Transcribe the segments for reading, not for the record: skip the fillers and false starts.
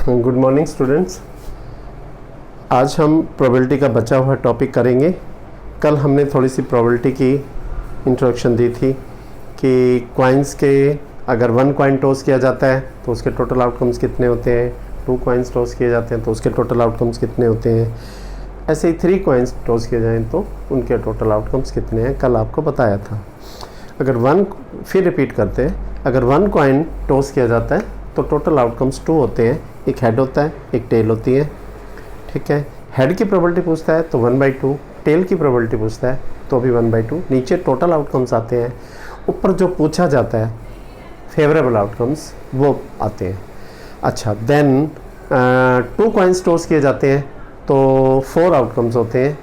Good morning students. आज हम probability का बचा हुआ टॉपिक करेंगे। कल हमने थोड़ी सी प्रोबेबिलिटी की इंट्रोडक्शन दी थी कि कॉइन्स के अगर 1 कॉइन टॉस किया जाता है तो उसके टोटल आउटकम्स कितने होते हैं, 2 कॉइन्स टॉस किए जाते हैं तो उसके टोटल आउटकम्स कितने होते हैं, ऐसे ही 3 कॉइन्स टॉस किए जाएँ तो उनके टोटल आउटकम्स कितने हैं, कल आपको बताया था। फिर रिपीट करते हैं, अगर 1 कॉइन टॉस किया जाता है तो टोटल आउटकम्स 2 होते हैं, एक हेड होता है एक टेल होती है। ठीक है, हेड की प्रोबेबिलिटी पूछता है तो 1/2, टेल की प्रोबेबिलिटी पूछता है तो भी 1/2। नीचे टोटल आउटकम्स आते हैं, ऊपर जो पूछा जाता है फेवरेबल आउटकम्स वो आते हैं। अच्छा, देन 2 कॉइन्स टॉस किए जाते हैं तो 4 आउटकम्स होते हैं,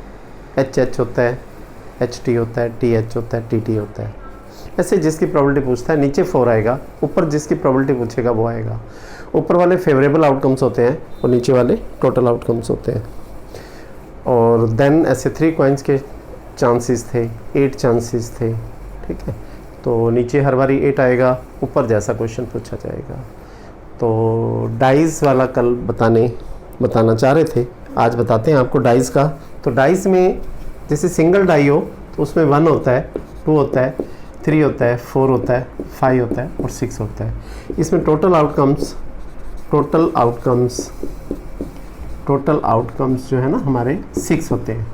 HH होता है, HT होता है, TH होता है, TT होता है। ऐसे जिसकी प्रोबेबिलिटी पूछता है नीचे 4 आएगा, ऊपर जिसकी प्रोबेबिलिटी पूछेगा वो आएगा। ऊपर वाले फेवरेबल आउटकम्स होते हैं और नीचे वाले टोटल आउटकम्स होते हैं। और देन ऐसे 3 कॉइन्स के चांसेस थे, 8 चांसेस थे। ठीक है, तो नीचे हर बारी 8 आएगा, ऊपर जैसा क्वेश्चन पूछा जाएगा। तो डाइस वाला कल बताना चाह रहे थे, आज बताते हैं आपको डाइस का। तो डाइस में जैसे सिंगल डाई हो तो उसमें 1 होता है, 2 होता है, 3 होता है, 4 होता है, 5 होता है और 6 होता है। इसमें टोटल आउटकम्स जो है ना हमारे 6 होते हैं।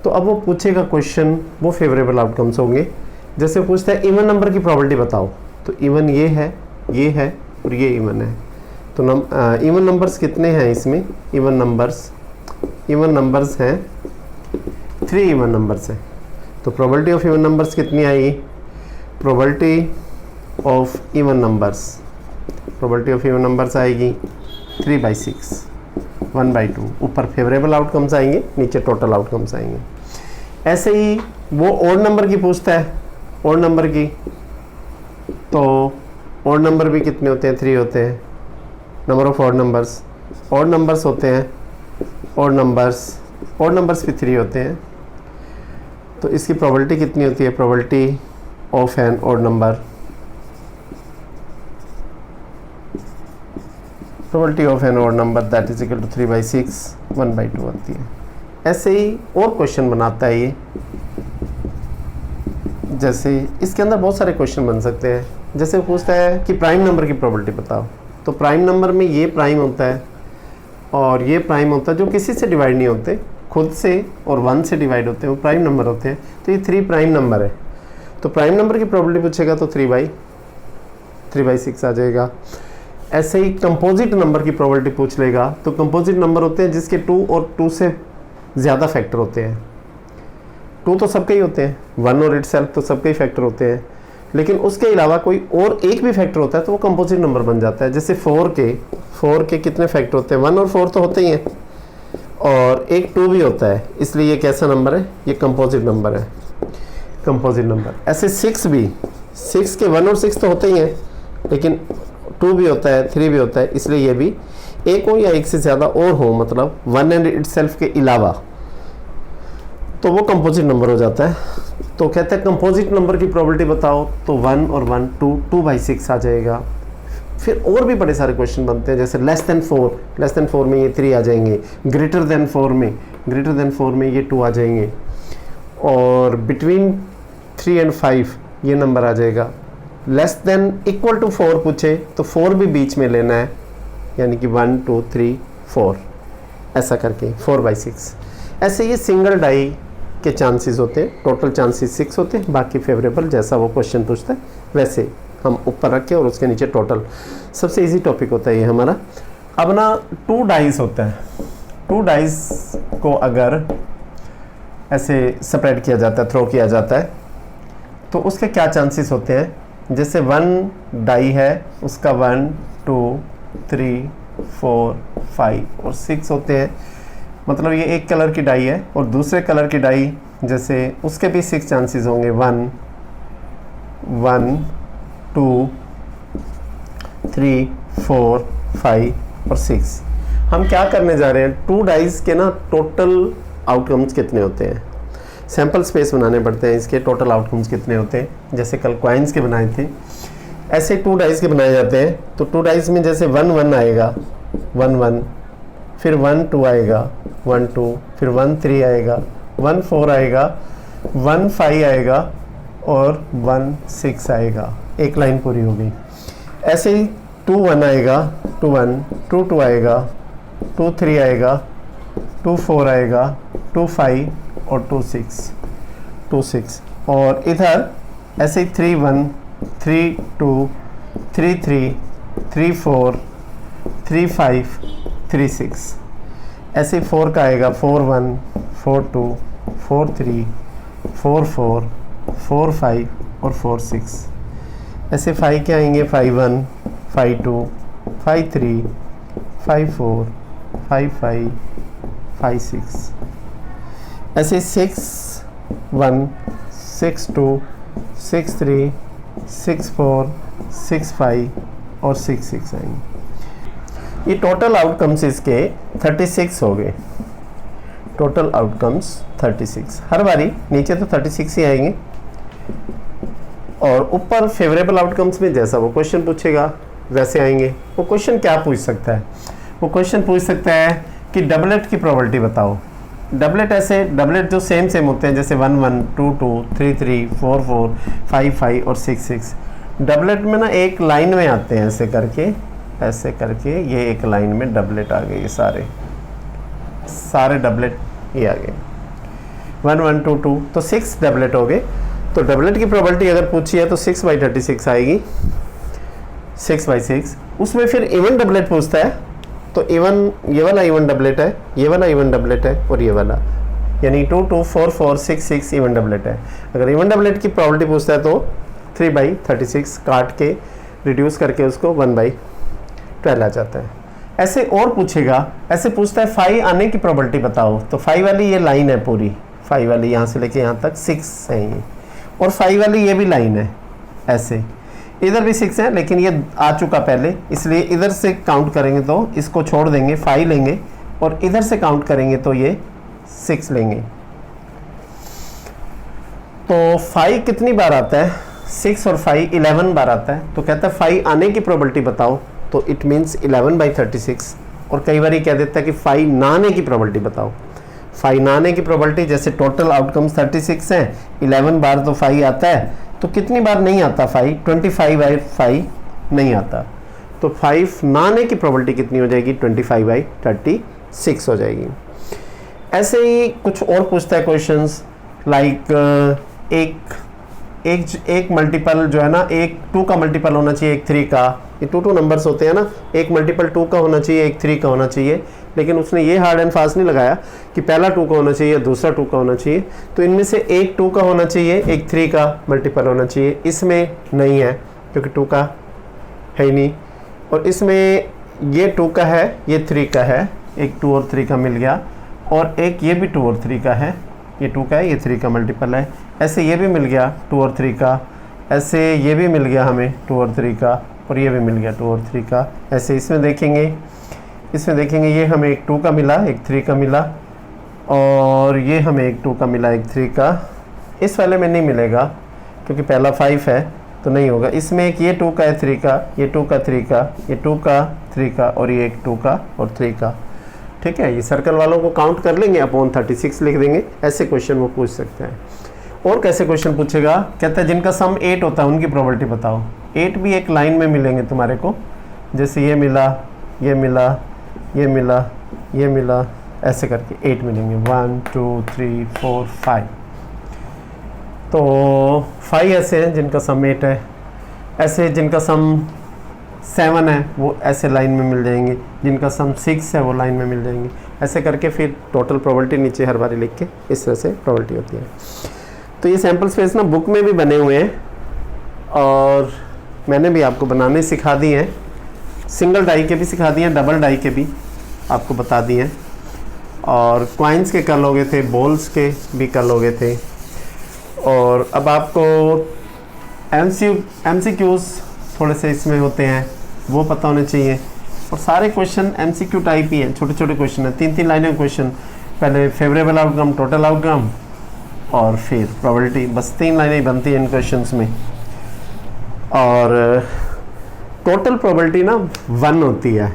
तो अब वो पूछेगा क्वेश्चन, वो फेवरेबल आउटकम्स होंगे। जैसे पूछता है इवन नंबर की प्रोबेबिलिटी बताओ, तो इवन ये है और ये इवन है। तो इवन नंबर्स कितने हैं इसमें? इवन नंबर्स हैं 3 इवन नंबर्स हैं। तो प्रोबेबिलिटी ऑफ इवन नंबर्स कितनी आएगी? प्रोबेबिलिटी ऑफ इवन नंबर्स आएगी 3/6, 1/2। ऊपर फेवरेबल आउटकम्स आएंगे, नीचे टोटल आउटकम्स आएंगे। ऐसे ही वो ओड नंबर की पूछता है, ओड नंबर की, तो ओड नंबर भी कितने होते हैं? 3 होते हैं। नंबर ऑफ ओड नंबर्स होते हैं, ओड नंबर्स भी 3 होते हैं। तो इसकी प्रोबेबिलिटी कितनी होती है? Probability of an odd number, that is equal to 3/6, 1/2 आती है। ऐसे ही और क्वेश्चन बनाता है ये। जैसे इसके अंदर बहुत सारे क्वेश्चन बन सकते हैं। जैसे पूछता है कि प्राइम नंबर की प्रोबेबिलिटी बताओ, तो प्राइम नंबर में ये प्राइम होता है और ये प्राइम होता है जो किसी से डिवाइड नहीं होते, खुद से और 1 से डिवाइड होते हैं, वो प्राइम नंबर होते हैं। तो ये 3 प्राइम नंबर है। तो प्राइम नंबर की प्रोबेबिलिटी पूछेगा तो 3/6 आ जाएगा। ऐसे ही कंपोजिट नंबर की प्रोबेबिलिटी पूछ लेगा, तो कंपोजिट नंबर होते हैं जिसके 2 और 2 से ज़्यादा फैक्टर होते हैं। 2 तो सबके ही होते हैं, 1 और इटसेल्फ तो सबके ही फैक्टर होते हैं, लेकिन उसके अलावा कोई और एक भी फैक्टर होता है तो वो कंपोजिट नंबर बन जाता है। जैसे 4 के कितने फैक्टर होते हैं? 1 और 4 तो होते ही हैं, और एक 2 भी होता है, इसलिए ये कैसा नंबर है? ये कंपोजिट नंबर है, कंपोजिट नंबर। ऐसे 6 के 1 और 6 तो होते ही हैं, लेकिन 2 भी होता है, 3 भी होता है, इसलिए ये भी एक हो या एक से ज़्यादा और हो, मतलब 1 एंड इटसेल्फ के अलावा, तो वो कंपोजिट नंबर हो जाता है। तो कहते हैं कंपोजिट नंबर की प्रोबेबिलिटी बताओ, तो 1 और 1 2/6 आ जाएगा। फिर और भी बड़े सारे क्वेश्चन बनते हैं, जैसे लेस देन 4 में ये 3 आ जाएंगे, ग्रेटर देन 4 में ये 2 आ जाएंगे, और बिटवीन 3 and 5 ये नंबर आ जाएगा। लेस देन इक्वल टू 4 पूछे तो 4 भी बीच में लेना है, यानी कि 1 2 3 4 ऐसा करके 4/6। ऐसे ये सिंगल डाई के चांसेस होते हैं, टोटल चांसेस 6 होते हैं, बाकी फेवरेबल जैसा वो क्वेश्चन पूछता है वैसे हम ऊपर रखे और उसके नीचे टोटल। सबसे इजी टॉपिक होता है ये हमारा। अब ना 2 डाइस होता है, 2 डाइस को अगर ऐसे स्प्रेड किया जाता है, थ्रो किया जाता है, तो उसके क्या चांसेस होते हैं? जैसे 1 डाई है, उसका 1 2 3 4 5 और 6 होते हैं। मतलब ये एक कलर की डाई है और दूसरे कलर की डाई जैसे उसके भी 6 चांसेस होंगे, 1 2 3 4 5 और 6। हम क्या करने जा रहे हैं? 2 डाइस के ना टोटल आउटकम्स कितने होते हैं, सैम्पल स्पेस बनाने पड़ते हैं, इसके टोटल आउटकम्स कितने होते हैं। जैसे कल कॉइन्स के बनाए थे, ऐसे 2 डाइस के बनाए जाते हैं। तो 2 डाइस में जैसे 1 1 आएगा, 1 1, फिर 1 2 आएगा, 1 2, फिर 1 3 आएगा, 1 4 आएगा, 1 5 आएगा और 1 6 आएगा। एक लाइन पूरी हो गई। ऐसे ही 2 1 आएगा, 2 1, 2 2 आएगा, 2 3 आएगा, 2 4 आएगा, 2 5 और 2 6। और इधर ऐसे ही 3 1, 3 2, 3 3, 3 4, 3 5, 3 6। ऐसे 4 का आएगा 4 1, 4 2, 4 3, 4 4, 4 5 और 4 6। ऐसे 5 के आएंगे 5 1, 5 2, 5 3, 5 4, 5 5, 5 6। ऐसे 6 1, 6 2, 6 3, 6 4, 6 5 और 6 6 आएंगे। ये टोटल आउटकम्स इसके 36 हो गए। Total outcomes 36। हर बारी नीचे तो 36 ही आएंगे और ऊपर फेवरेबल आउटकम्स में जैसा वो क्वेश्चन पूछेगा वैसे आएंगे। वो क्वेश्चन क्या पूछ सकता है? वो क्वेश्चन पूछ सकता है कि डबलेट की प्रोबेबिलिटी बताओ। डबलेट ऐसे डबलेट जो सेम होते हैं, जैसे 1 1, 2 2, 3 3, 4 4, 5 5 और 6 6। डबलेट में ना एक लाइन में आते हैं, ऐसे करके ये एक लाइन में डबलेट आ गए। ये सारे डबलेट ये आ गए 1 1 2 2, तो 6 डबलेट हो गए। तो डबलेट की प्रोबेबिलिटी अगर पूछी है तो 6/36 आएगी, 6/6। उसमें फिर इवन डबलेट पूछता है तो इवन, ये वाला इवन डबलेट है, ये वाला इवन डबलेट है और ये वाला, यानी 2 2 4 4 6 6 इवन डबलेट है। अगर इवन डबलेट की प्रोबेबिलिटी पूछता है तो 3/36 काट के रिड्यूस करके उसको 1/12 आ जाता है। ऐसे और पूछेगा, ऐसे पूछता है 5 आने की प्रोबेबिलिटी बताओ। तो 5 वाली ये लाइन है पूरी, 5 वाली यहाँ से लेके यहाँ तक 6 है ये, और 5 वाली ये भी लाइन है ऐसे। इधर भी 6 है लेकिन ये आ चुका पहले, इसलिए इधर से काउंट करेंगे तो इसको छोड़ देंगे, 5 लेंगे, और इधर से काउंट करेंगे तो ये 6 लेंगे। तो 5 कितनी बार आता है? 6 और 5 11 बार आता है। तो कहता है 5 आने की प्रोबेबिलिटी बताओ, तो इट मीन्स 11/36। और कई बार ये कह देता है कि 5 ना आने की प्रोबेबिलिटी बताओ। 5 ना आने की प्रोबेबिलिटी, जैसे टोटल आउटकम्स 36 हैं, 11 बार तो 5 आता है, तो कितनी बार नहीं आता 5? 25/5 नहीं आता। तो 5 ना आने की प्रोबेबिलिटी कितनी हो जाएगी? 25/36 हो जाएगी। ऐसे ही कुछ और पूछता है क्वेश्चंस, लाइक एक मल्टीपल जो है ना, एक 2 का मल्टीपल होना चाहिए एक 3 का। ये 2 नंबर्स होते हैं ना, एक मल्टीपल 2 का होना चाहिए, एक 3 का होना चाहिए। लेकिन उसने ये हार्ड एंड फास्ट नहीं लगाया कि पहला 2 का होना चाहिए, दूसरा 2 का होना चाहिए। तो इनमें से एक 2 का होना चाहिए, एक 3 का मल्टीपल होना चाहिए। इसमें नहीं है क्योंकि 2 का है ही नहीं, और इसमें ये 2 का है, ये 3 का है, एक 2 और 3 का मिल गया, और एक ये भी 2 और 3 का है, ये 2 का है, ये 3 का मल्टीपल है। ऐसे ये भी मिल गया 2 और 3 का, ऐसे ये भी मिल गया हमें 2 और 3 का, और ये भी मिल गया 2 और 3 का। ऐसे इसमें देखेंगे ये हमें एक 2 का मिला, एक 3 का मिला, और ये हमें एक 2 का मिला, एक 3 का। इस वाले में नहीं मिलेगा क्योंकि पहला 5 है तो नहीं होगा। इसमें एक ये 2 का है, 3 का, ये 2 का 3 का, ये 2 का 3 का, और ये एक 2 का और 3 का। ठीक है, ये सर्कल वालों को काउंट कर लेंगे, अपॉन 36 लिख देंगे। ऐसे क्वेश्चन वो पूछ सकते हैं। और कैसे क्वेश्चन पूछेगा? कहता है जिनका सम 8 होता है उनकी प्रोबेबिलिटी बताओ। 8 भी एक लाइन में मिलेंगे तुम्हारे को, जैसे ये मिला, ये मिला, ये मिला, ये मिला, ऐसे करके 8 मिलेंगे। 1 2 3 4 5। तो 5 ऐसे हैं जिनका सम 8 है। ऐसे जिनका सम 7 है वो ऐसे लाइन में मिल जाएंगे, जिनका सम 6 है वो लाइन में मिल जाएंगे। ऐसे करके फिर टोटल प्रोबेबिलिटी नीचे हर बारी लिख के इस तरह से प्रोबेबिलिटी होती है। तो ये सैम्पल स्पेस ना बुक में भी बने हुए हैं और मैंने भी आपको बनाने सिखा दिए हैं। सिंगल डाई के भी सिखा दिए हैं, डबल डाई के भी आपको बता दिए हैं, और क्वाइंस के कर लोगे थे, बॉल्स के भी कर लोगे थे। और अब आपको MCQs थोड़े से इसमें होते हैं वो पता होने चाहिए। और सारे क्वेश्चन MCQ टाइप ही हैं, छोटे छोटे क्वेश्चन हैं, 3-3 लाइनें क्वेश्चन। पहले फेवरेबल आउटकम, टोटल आउटकम और फिर प्रोबेबिलिटी, बस 3 लाइनें ही बनती हैं इन क्वेश्चंस में। और टोटल प्रोबेबिलिटी ना 1 होती है,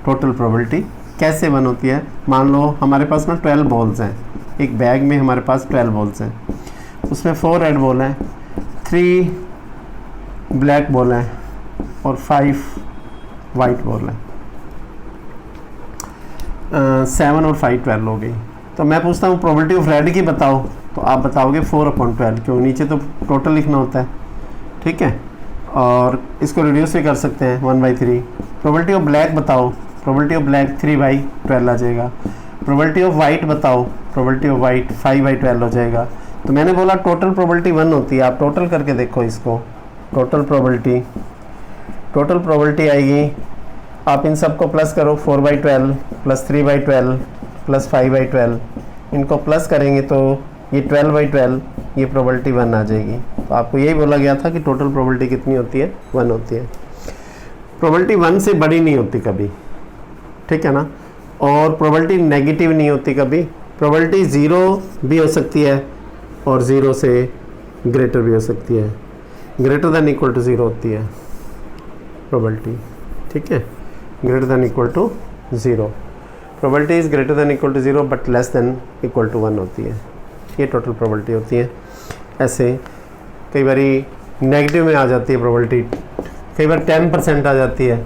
टोटल प्रोबेबिलिटी कैसे 1 होती है? मान लो हमारे पास ना 12 बॉल्स हैं, एक बैग में हमारे पास 12 बॉल्स हैं, उसमें 4 रेड बॉल हैं, 3 ब्लैक बॉल हैं और 5 वाइट बॉल हैं। 7 और 5 12 हो गई। तो मैं पूछता हूँ प्रोबेबिलिटी ऑफ रेड की बताओ, तो आप बताओगे 4/12, क्यों नीचे तो टोटल लिखना होता है, ठीक है। और इसको रिड्यूस भी कर सकते हैं 1/3। प्रोबेबिलिटी ऑफ ब्लैक बताओ, प्रोबेबिलिटी ऑफ ब्लैक 3/12 आ जाएगा। प्रोबेबिलिटी ऑफ वाइट बताओ, प्रोबेबिलिटी ऑफ वाइट 5/12 हो जाएगा। तो मैंने बोला टोटल प्रोबेबिलिटी 1 होती है, आप टोटल करके देखो इसको। टोटल प्रोबेबिलिटी आएगी, आप इन सब को प्लस करो, 4/12 प्लस 3/12 प्लस 5/12, इनको प्लस करेंगे तो ये 12/12, ये प्रोबेबिलिटी 1 आ जाएगी। तो आपको यही बोला गया था कि टोटल प्रोबेबिलिटी कितनी होती है? 1 होती है। प्रोबेबिलिटी 1 से बड़ी नहीं होती कभी, ठीक है ना। और प्रोबेबिलिटी नेगेटिव नहीं होती कभी। प्रोबेबिलिटी 0 भी हो सकती है और 0 से ग्रेटर भी हो सकती है। ग्रेटर दैन इक्वल टू 0 होती है प्रोबेबिलिटी, ठीक है, greater than equal to 0। Probability is greater than equal to 0 but less than equal to 1 होती है। ये टोटल प्रोबेबिलिटी होती है। ऐसे कई बार नेगेटिव में आ जाती है प्रोबेबिलिटी, कई बार 10% आ जाती है,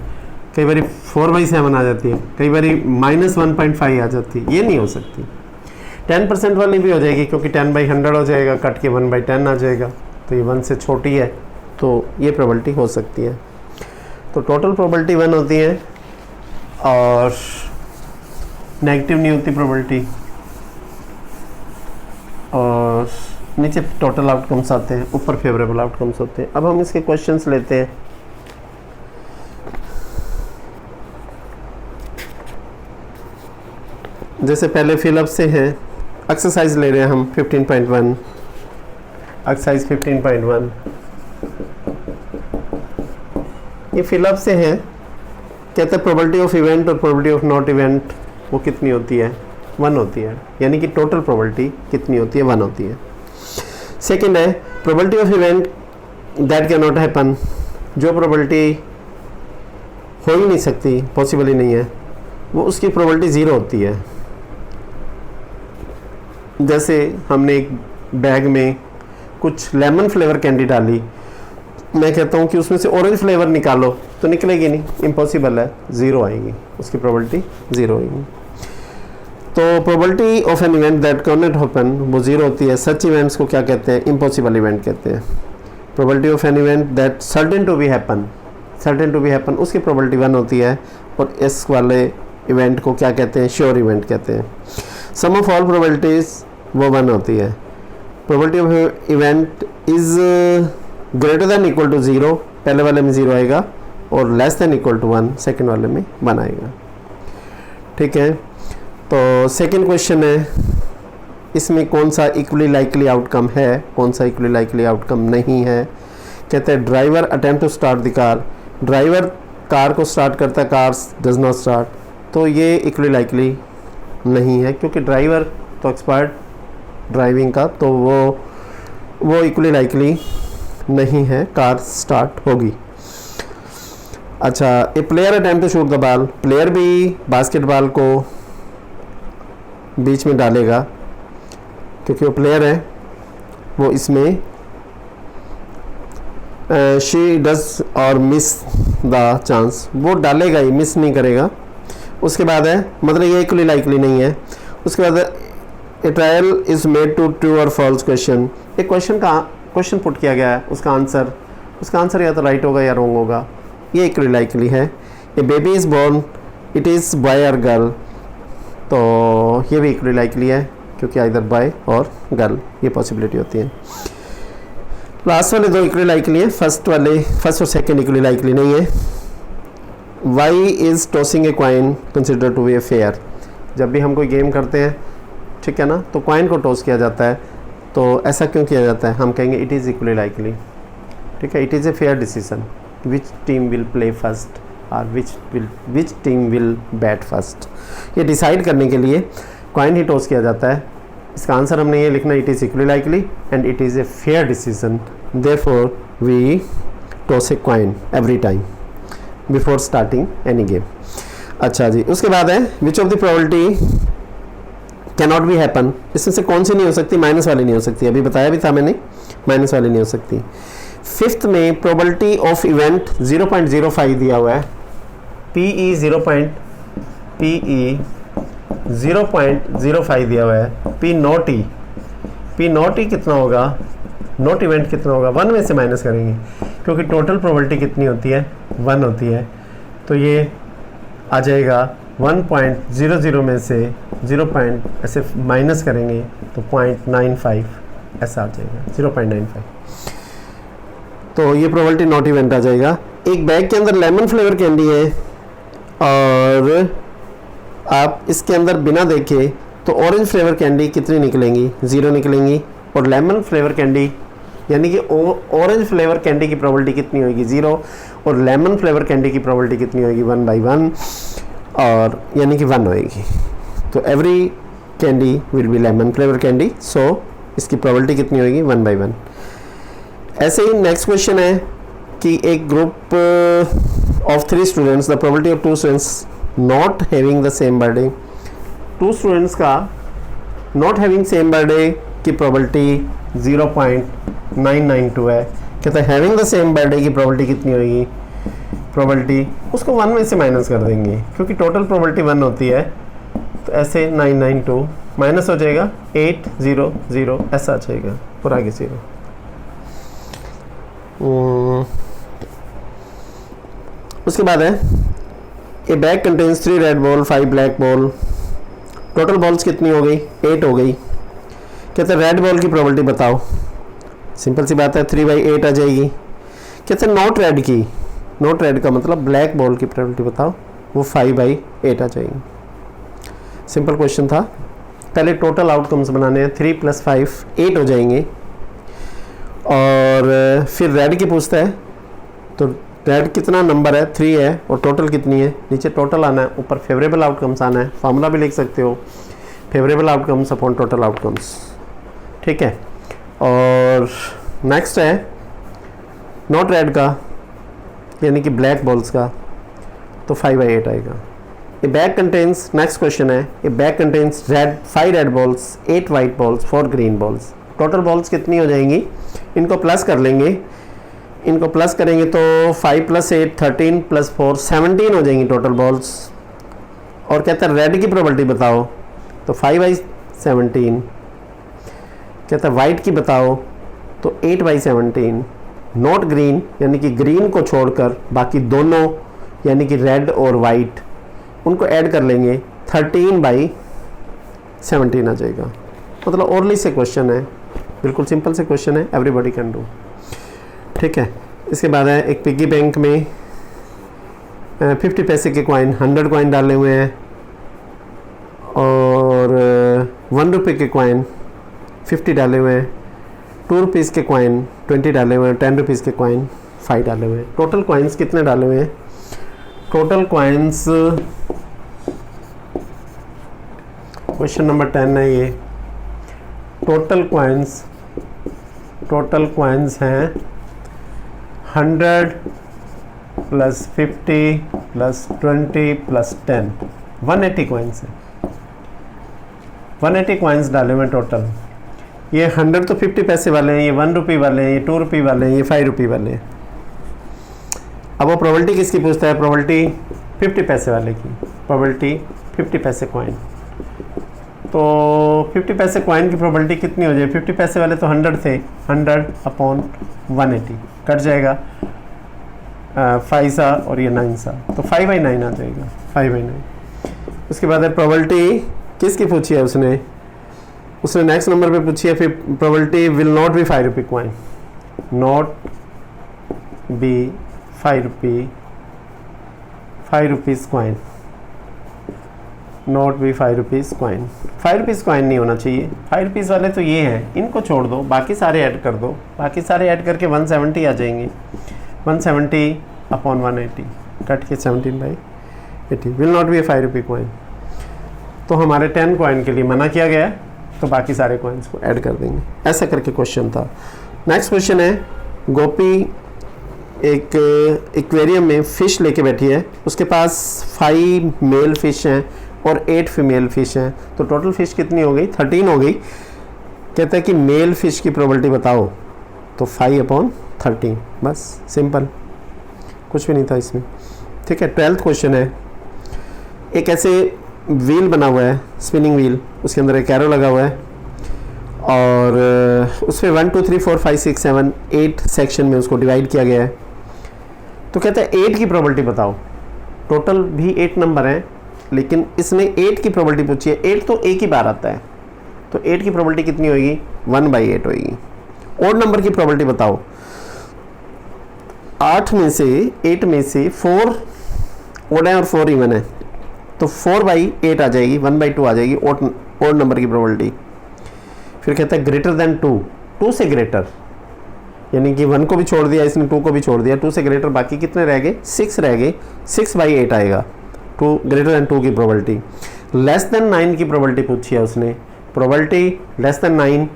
कई बार 4/7 आ जाती है, कई बार -1.5 आ जाती है। ये नहीं हो सकती। 10% वाली भी हो जाएगी क्योंकि 10/100 हो जाएगा, कट के 1/10 आ जाएगा, तो ये 1 से छोटी है, तो ये प्रोबेबिलिटी हो सकती है। तो टोटल प्रोबेबिलिटी 1 होती है और नेगेटिव नहीं होती प्रोबेबिलिटी, और नीचे टोटल आउटकम्स आते हैं, ऊपर फेवरेबल आउटकम्स होते हैं। अब हम इसके क्वेश्चंस लेते हैं। जैसे पहले फिलअप से है, एक्सरसाइज ले रहे हैं हम 15.1, एक्सरसाइज 15.1, ये फिलअप से है। कहते हैं प्रोबेबिलिटी ऑफ इवेंट और प्रोबेबिलिटी ऑफ नॉट इवेंट वो कितनी होती है? 1 होती है, यानी कि टोटल प्रोबेबिलिटी कितनी होती है? 1 होती है। सेकंड है probability of event that can not happen, जो प्रोबेबिलिटी हो ही नहीं सकती, पॉसिबल ही नहीं है, वो उसकी प्रोबेबिलिटी 0 होती है। जैसे हमने एक बैग में कुछ लेमन फ्लेवर कैंडी डाली, मैं कहता हूँ कि उसमें से ऑरेंज फ्लेवर निकालो, तो निकलेगी नहीं, इम्पॉसिबल है, 0 आएगी, उसकी प्रोबेबिलिटी 0 आएगी। तो probability of an event that can not happen वो 0 होती है। सच इवेंट्स को क्या कहते हैं? इम्पॉसिबल इवेंट कहते हैं। Probability of an event that certain to be happen, उसकी प्रोबेबिलिटी 1 होती है। और इस वाले इवेंट को क्या कहते हैं? श्योर इवेंट कहते हैं। सम ऑफ ऑल प्रोबेबिलिटीज वो 1 होती है। Probability of event is greater than equal to 0, पहले वाले में 0 आएगा, और less than equal to 1 second वाले में 1 आएगा, ठीक है। तो सेकेंड क्वेश्चन है, इसमें कौन सा इक्वली लाइकली आउटकम है, कौन सा इक्वली लाइकली आउटकम नहीं है? कहते हैं driver attempt to start the car, driver car को स्टार्ट करता है, कार डज नॉट स्टार्ट, तो ये इक्वली लाइकली नहीं है, क्योंकि ड्राइवर तो एक्सपर्ट ड्राइविंग का, तो वो इक्वली लाइकली नहीं है, कार स्टार्ट होगी। अच्छा, a player attempt to shoot the ball, player भी बास्केटबॉल को बीच में डालेगा, क्योंकि वो प्लेयर है, वो इसमें शी डज और मिस द चांस, वो डालेगा ही, मिस नहीं करेगा। उसके बाद है, मतलब ये इक्वली लाइकली नहीं है। उसके बाद a trial is made to true और फॉल्स क्वेश्चन, एक क्वेश्चन पुट किया गया है, उसका आंसर या तो राइट होगा या रॉन्ग होगा, ये इक्वली लाइकली है। A baby is born, it is boy और गर्ल, तो ये भी इक्वली लाइकली है, क्योंकि आइदर बॉय और गर्ल ये पॉसिबिलिटी होती है। लास्ट वाले 2 इक्वली लाइकली है, फर्स्ट और सेकंड इक्वली लाइकली नहीं है। Why is tossing a coin consider to be a fair, जब भी हम कोई गेम करते हैं, ठीक है ना, तो कॉइन को टॉस किया जाता है, तो ऐसा क्यों किया जाता है? हम कहेंगे इट इज़ इक्वली लाइकली, ठीक है। It is a fair decision, which team will play first और which team will bat first, ये डिसाइड करने के लिए कॉइन ही टॉस किया जाता है। इसका आंसर हमने ये लिखना, it is equally likely and it is a fair decision, therefore we toss a coin every time before starting any game. अच्छा जी, उसके बाद है which of the probability can not be happen, इसमें से कौन सी नहीं हो सकती, माइनस वाली नहीं हो सकती, अभी बताया भी था मैंने, माइनस वाली नहीं हो सकती। फिफ्थ में प्रोबेबिलिटी ऑफ इवेंट 0.05 दिया हुआ है, PE 0.05 दिया हुआ है, P नॉट ई कितना होगा, नॉट इवेंट कितना होगा, 1 में से माइनस करेंगे क्योंकि टोटल प्रोबेबिलिटी कितनी होती है, 1 होती है, तो ये आ जाएगा 1.00 में से 0. ऐसे माइनस करेंगे तो 0.95 ऐसा आ जाएगा, 0.95, तो ये प्रोबेबिलिटी नॉट इवेंट आ जाएगा। एक बैग के अंदर लेमन फ्लेवर कैंडी है और आप इसके अंदर बिना देखे तो ऑरेंज फ्लेवर कैंडी कितनी निकलेंगी, 0 निकलेंगी, और लेमन फ्लेवर कैंडी यानी कि ऑरेंज फ्लेवर कैंडी की प्रोबेबिलिटी कितनी होगी, 0, और लेमन फ्लेवर कैंडी की प्रोबेबिलिटी कितनी होगी, 1/1, और यानी कि 1 होएगी। तो every candy will be lemon flavour candy, so इसकी प्रोबेबिलिटी कितनी होगी, 1/1। ऐसे ही नेक्स्ट क्वेश्चन है कि एक group of 3 students, the probability of 2 students not having the same birthday, 2 students का नॉट हैविंग सेम बर्थडे की प्रोबेबिलिटी 0.992 है। कहते हैं हैविंग द सेम बर्थडे की प्रोबेबिलिटी कितनी होगी, प्रोबेबिलिटी उसको 1 में से माइनस कर देंगे क्योंकि टोटल प्रोबेबिलिटी 1 होती है, तो ऐसे 992 माइनस हो जाएगा 800 ऐसा आ जाएगा और आगे 0। उसके बाद है a bag contains 3 red ball 5 black ball, total balls कितनी हो गई, 8 हो गई। कहते हैं रेड बॉल की प्रोबेबिलिटी बताओ, सिंपल सी बात है 3/8 आ जाएगी। कहते हैं नॉट रेड की, नॉट रेड का मतलब ब्लैक बॉल की प्रोबेबिलिटी बताओ, वो 5/8 आ जाएगी। सिंपल क्वेश्चन था। पहले टोटल आउटकम्स बनाने हैं, 3 + 5 8 हो जाएंगे, और फिर रेड की पूछता है, तो रेड कितना नंबर है, 3 है, और टोटल कितनी है, नीचे टोटल आना है, ऊपर फेवरेबल आउटकम्स आना है, फार्मूला भी लिख सकते हो, favourable outcomes upon total outcomes, ठीक है। और नेक्स्ट है नॉट रेड का यानी कि ब्लैक बॉल्स का, तो 5/8 आएगा। A bag contains, next question है, a bag contains 5 red balls 8 white balls 4 green balls, total balls कितनी हो जाएंगी, इनको प्लस कर लेंगे, इनको प्लस करेंगे तो 5 + 8 13 + 4 17 हो जाएंगी टोटल बॉल्स। और कहता है रेड की प्रोबेबिलिटी बताओ, तो 5/17। कहता है वाइट की बताओ, तो 8/17। नॉट ग्रीन यानी कि ग्रीन को छोड़कर बाकी दोनों यानी कि रेड और वाइट उनको ऐड कर लेंगे, 13/17 आ जाएगा। मतलब ओरली से क्वेश्चन है, बिल्कुल सिंपल से क्वेश्चन है, एवरीबॉडी कैन डू, ठीक है। इसके बाद है एक पिग्गी बैंक में 50 पैसे के कॉइन 100 कॉइन डाले हुए हैं, और 1 रुपये के कॉइन 50 डाले हुए हैं, 2 रुपीज़ के कॉइन 20 डाले हुए हैं, 10 रुपीज़ के कॉइन 5 डाले हुए हैं। टोटल कॉइन्स कितने डाले हुए हैं, टोटल कॉइन्स क्वेश्चन नंबर 10 है ये, टोटल कॉइन्स हैं 100 + 50 + 20 + 10, 180 कॉइन्स हैं, 180 कॉइन्स डाले हुए हैं टोटल। ये 100 तो 50 पैसे वाले हैं, ये 1 रुपये वाले हैं, ये 2 रुपये वाले हैं, ये 5 रुपये वाले हैं। अब वो प्रोबेबिलिटी किसकी पूछता है, प्रोबेबिलिटी 50 पैसे वाले की, प्रोबेबिलिटी 50 पैसे कॉइन, तो 50 पैसे कॉइन की प्रोबेबिलिटी कितनी हो जाए, 50 पैसे वाले तो 100 थे, 100/180 कट जाएगा 5 सा और ये 9 सा, तो 5/9 आ जाएगा, 5/9। उसके बाद है प्रोबेबिलिटी किसकी पूछी है उसने नेक्स्ट नंबर पे पूछी है, फिर प्रोबेबिलिटी विल नॉट बी 5 रुपये coin, not be 5 rupees coin, not be 5 rupees coin, 5 rupees coin नहीं होना चाहिए। 5 रुपीज़ वाले तो ये हैं, इनको छोड़ दो, बाकी सारे ऐड कर दो, बाकी सारे ऐड करके 170 आ जाएंगे, 170/180 कट के 17/80 विल नॉट बी 5 रुपये कॉइन। तो हमारे 10 कॉइन के लिए मना किया गया है, तो बाकी सारे कॉइन्स को ऐड कर देंगे। ऐसा करके क्वेश्चन था। नेक्स्ट क्वेश्चन है गोपी एक एक्वेरियम में फ़िश लेके बैठी है, उसके पास 5 मेल फ़िश हैं और 8 फीमेल फ़िश हैं, तो टोटल फ़िश कितनी हो गई? 13 हो गई। कहता है कि मेल फ़िश की प्रोबेबिलिटी बताओ, तो 5/13, बस सिंपल, कुछ भी नहीं था इसमें। ठीक है, 12th क्वेश्चन है। एक ऐसे व्हील बना हुआ है, स्पिनिंग व्हील, उसके अंदर एक एरो लगा हुआ है और उसमें 1 2 3 4 5 6 7 8 सेक्शन में उसको डिवाइड किया गया है। तो कहता है 8 की प्रोबेबिलिटी बताओ। टोटल भी 8 नंबर हैं, लेकिन इसने 8 की प्रोबेबिलिटी पूछी है। 8 तो एक ही बार आता है, तो 8 की प्रोबेबिलिटी कितनी होगी? 1/8 होगी। ओड नंबर की प्रोबेबिलिटी बताओ। 8 में से 8 में से 4 ओड है और 4 इवन है, तो 4/8 आ जाएगी, 1/2 आ जाएगी ओड नंबर की प्रोबेबिलिटी। फिर कहता है ग्रेटर देन 2, 2 से ग्रेटर, यानी कि 1 को भी छोड़ दिया इसने, 2 को भी छोड़ दिया, 2 से ग्रेटर बाकी कितने रह गए? 6 रह गए, 6/8 आएगा। 2 ग्रेटर देन 2 की प्रोबेबिलिटी। लेस देन 9 की प्रोबेबिलिटी पूछी है उसने। प्रोबेबिलिटी लेस देन 9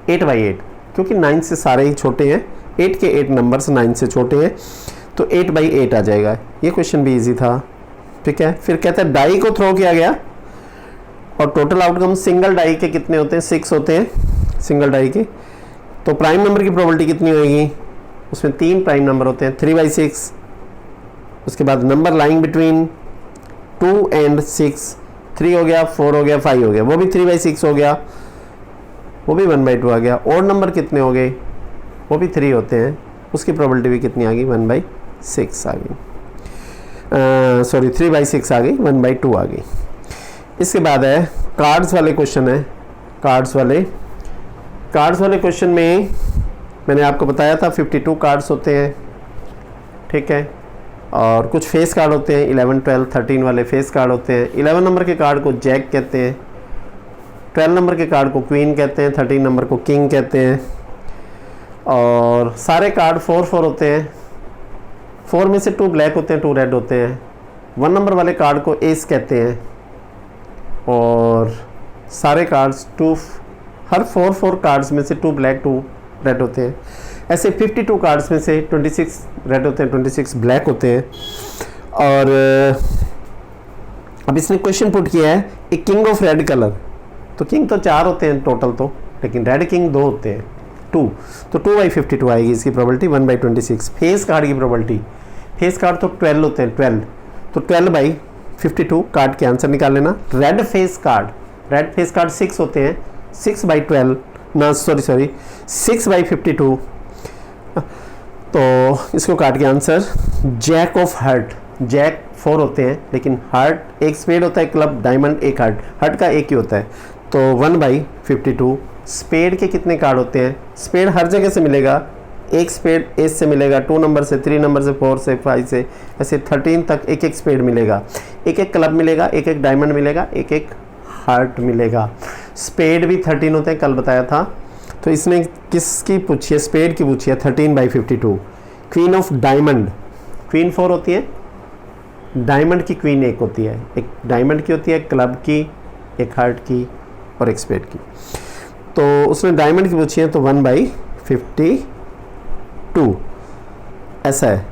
8/8, क्योंकि 9 से सारे ही छोटे हैं, 8 के 8 नंबर्स 9 से छोटे हैं, तो 8/8 आ जाएगा। ये क्वेश्चन भी इजी था। ठीक है, फिर कहता है डाई को थ्रो किया गया और टोटल आउटकम सिंगल डाई के कितने होते हैं? 6 होते हैं सिंगल डाई के, तो प्राइम नंबर की प्रोबेबिलिटी कितनी होगी? उसमें 3 प्राइम नंबर होते हैं, 3/6। उसके बाद नंबर लाइंग बिटवीन 2 and 6, 3 हो गया, 4 हो गया, 5 हो गया, वो भी 3/6 हो गया, वो भी 1/2 आ गया। और नंबर कितने हो गए? वो भी 3 होते हैं, उसकी प्रोबेबिलिटी भी कितनी आ गई? 1/6 आ गई, सॉरी 3/6 आ गई, 1/2 आ गई। इसके बाद है कार्ड्स वाले क्वेश्चन है। कार्ड्स वाले क्वेश्चन में मैंने आपको बताया था 52 कार्ड्स होते हैं। ठीक है, और कुछ फेस कार्ड होते हैं, 11 12 13 वाले फेस कार्ड होते हैं। 11 नंबर के कार्ड को जैक कहते हैं, 12 नंबर के कार्ड को क्वीन कहते हैं, 13 नंबर को किंग कहते हैं। और सारे कार्ड 4 होते हैं, 4 में से 2 ब्लैक होते हैं, 2 रेड होते हैं। 1 नंबर वाले कार्ड को एस कहते हैं, और सारे कार्ड्स हर 4 कार्ड्स में से 2 ब्लैक 2 रेड होते हैं। ऐसे 52 कार्ड्स में से 26 रेड होते हैं, 26 ब्लैक होते हैं। और अब इसने क्वेश्चन पुट किया है a king of red colour, तो किंग तो 4 होते हैं टोटल तो, लेकिन रेड किंग 2 होते हैं, 2, तो 2/52 आएगी इसकी प्रोबेबिलिटी, 1/26। फेस कार्ड की प्रोबेबिलिटी, फेस कार्ड तो 12 होते हैं, 12, तो 12/52 कार्ड के आंसर निकाल लेना। रेड फेस कार्ड 6 होते हैं, 6/12 ना, सॉरी 6/52, तो इसको काट के answer jack of heart. Jack 4 होते हैं, लेकिन हार्ट एक स्पेड होता है, क्लब डायमंड एक हार्ट का एक ही होता है, तो 1/52। स्पेड के कितने कार्ड होते हैं? स्पेड हर जगह से मिलेगा, एक स्पेड एस से मिलेगा, 2 नंबर से, 3 नंबर से, 4 से, 5 से, ऐसे 13 तक एक एक स्पेड मिलेगा, एक एक क्लब मिलेगा, एक एक डायमंड मिलेगा, एक एक हार्ट मिलेगा। स्पेड भी 13 होते हैं, कल बताया था। तो इसने किसकी पूछी है? स्पेड की पूछी है, 13/52। क्वीन ऑफ डायमंड, क्वीन 4 होती है, डायमंड की क्वीन 1 होती है, एक डायमंड की होती है, क्लब की, एक हार्ट की और एक स्पेड की। तो उसने डायमंड की पूछी है, तो 1/52 ऐसा है।